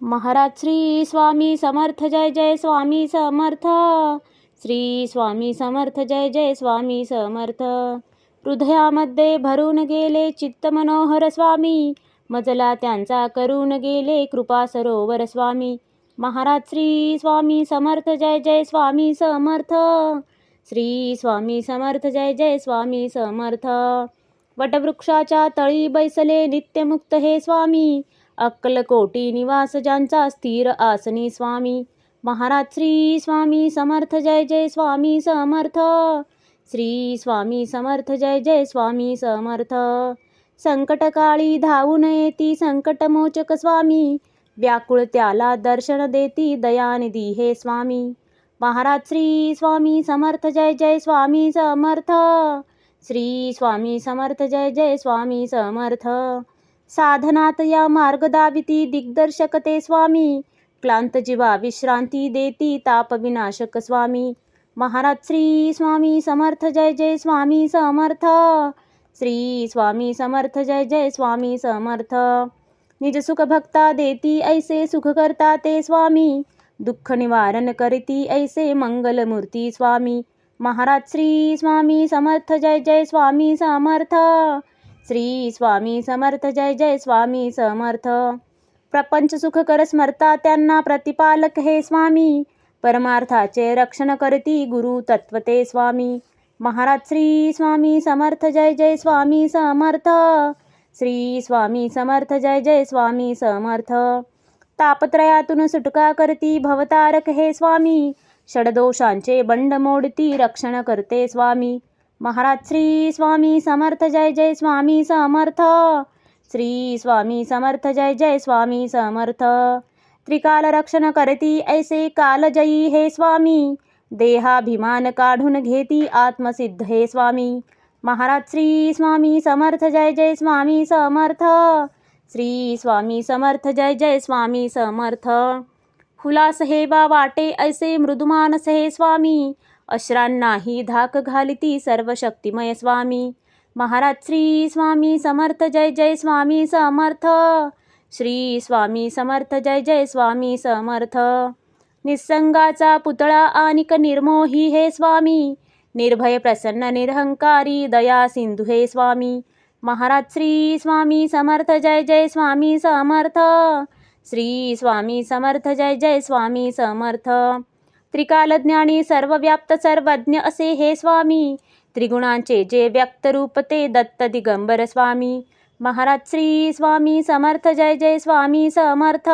महाराज श्री स्वामी समर्थ जय जय स्वामी समर्थ. श्री स्वामी समर्थ जय जय स्वामी समर्थ. हृदयामध्ये भरून गेले चित्त मनोहर स्वामी, मजला त्यांचा करून गेले कृपा सरोवर स्वामी. महाराज श्री स्वामी समर्थ जय जय स्वामी समर्थ. श्री स्वामी समर्थ जय जय स्वामी समर्थ. वटवृक्षाच्या तळी बैसले नित्यमुक्त हे स्वामी, अक्कलकोटी निवास ज्यांचा स्थिर आसनी स्वामी. महाराज श्री स्वामी समर्थ जय जय स्वामी समर्थ. श्री स्वामी समर्थ जय जय स्वामी समर्थ. संकटकाळी धावून येती संकटमोचक स्वामी, व्याकुळ त्याला दर्शन देती दयानिधी हे स्वामी. महाराज श्री स्वामी समर्थ जय जय स्वामी समर्थ. श्री स्वामी समर्थ जय जय स्वामी समर्थ. साधनात या मार्ग दाविती दिग्दर्शक ते स्वामी, क्लांत जीवा विश्रांती देती ताप विनाशक स्वामी. महाराज श्री स्वामी समर्थ जय जय स्वामी समर्थ. श्री स्वामी समर्थ जय जय स्वामी समर्थ. निज सुख भक्ता देती ऐसे सुख करता ते स्वामी, दुःख निवारण करती ऐसे मंगलमूर्ती स्वामी. महाराज श्री स्वामी समर्थ जय जय स्वामी समर्थ. श्री स्वामी समर्थ जय जय स्वामी समर्थ. प्रपंच सुख कर स्मरता त्यांना प्रतिपालक हे स्वामी, परमार्थाचे रक्षण करती गुरु तत्वते स्वामी. महाराज श्री स्वामी समर्थ जय जय स्वामी समर्थ. श्री स्वामी समर्थ जय जय स्वामी समर्थ. तापत्रयातून सुटका करती भवतारक हे स्वामी, षडदोषांचे बंड मोडती रक्षण करते स्वामी. महाराज श्री स्वामी समर्थ जय जय स्वामी समर्थ. श्री स्वामी समर्थ जय जय स्वामी समर्थ. त्रिकाल रक्षण करती ऐसे कालजयी हे स्वामी, देहाभिमान काढून घेती आत्मसिद्ध हे स्वामी. महाराज श्री स्वामी समर्थ जय जय स्वामी समर्थ. श्री स्वामी समर्थ जय जय स्वामी समर्थ. हुलास हे बा वाटे ऐसे मृदुमानस हे स्वामी, अश्रांनाही धाक घालिती सर्व शक्तिमय स्वामी. महाराज श्री स्वामी समर्थ जय जय स्वामी समर्थ. श्री स्वामी समर्थ जय जय स्वामी समर्थ. निसंगाचा पुतळा आनिक निर्मोही हे स्वामी, निर्भय प्रसन्न निरहंकारी दया सिंधू हे स्वामी. महाराज श्री स्वामी समर्थ जय जय स्वामी समर्थ. श्री स्वामी समर्थ जय जय स्वामी समर्थ. त्रिकालज्ञानी सर्वव्याप्त सर्वज्ञ असे हे स्वामी, त्रिगुणांचे जे व्यक्त रूप ते दत्त दिगंबर स्वामी. महाराज श्री स्वामी समर्थ जय जय स्वामी समर्थ.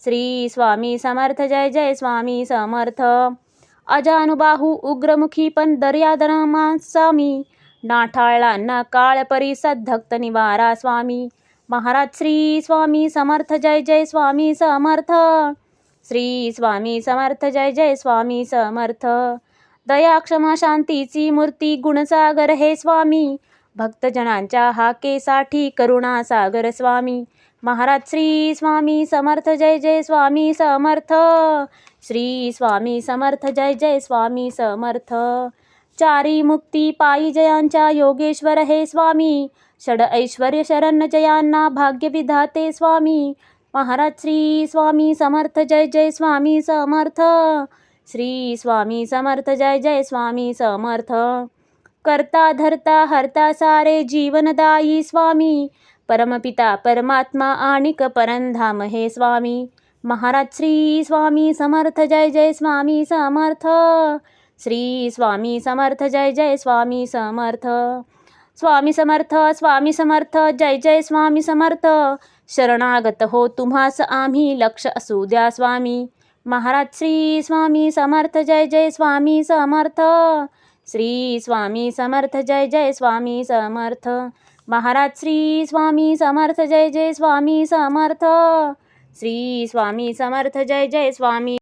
श्री स्वामी समर्थ जय जय स्वामी समर्थ. अजानुबाहू उग्रमुखी पण दर्यादनमा स्वामी, नाठाळला ना काळ परिसद धक्त निवारा स्वामी. महाराज श्री स्वामी समर्थ जय जय स्वामी समर्थ. श्री स्वामी समर्थ जय जय स्वामी समर्थ. दया क्षमा शांतीची मूर्ती गुणसागर हे स्वामी, भक्तजनांच्या हाकेसाठी करुणा सागर स्वामी. महाराज श्री स्वामी समर्थ जय जय स्वामी समर्थ. श्री स्वामी समर्थ जय जय स्वामी समर्थ. चारी मुक्ती पायी जयांच्या योगेश्वर हे स्वामी, षड ऐश्वर्य शरण जयांना भाग्य विधाते स्वामी. महाराज श्री स्वामी समर्थ जय जय स्वामी समर्थ. श्री स्वामी समर्थ जय जय स्वामी समर्थ. करता धरता हरता सारे जीवनदायी स्वामी, परमपिता परमात्मा आणिक परंधाम हे स्वामी. महाराज श्री स्वामी समर्थ जय जय स्वामी समर्थ. श्री स्वामी समर्थ जय जय स्वामी समर्थ. स्वामी समर्थ स्वामी समर्थ जय जय स्वामी समर्थ. शरणागत हो तुम्हास आम्ही लक्ष असू द्या स्वामी. महाराज श्री स्वामी समर्थ जय जय स्वामी समर्थ. श्री स्वामी समर्थ जय जय स्वामी समर्थ. महाराज श्री स्वामी समर्थ जय जय स्वामी समर्थ. श्री स्वामी समर्थ जय जय स्वामी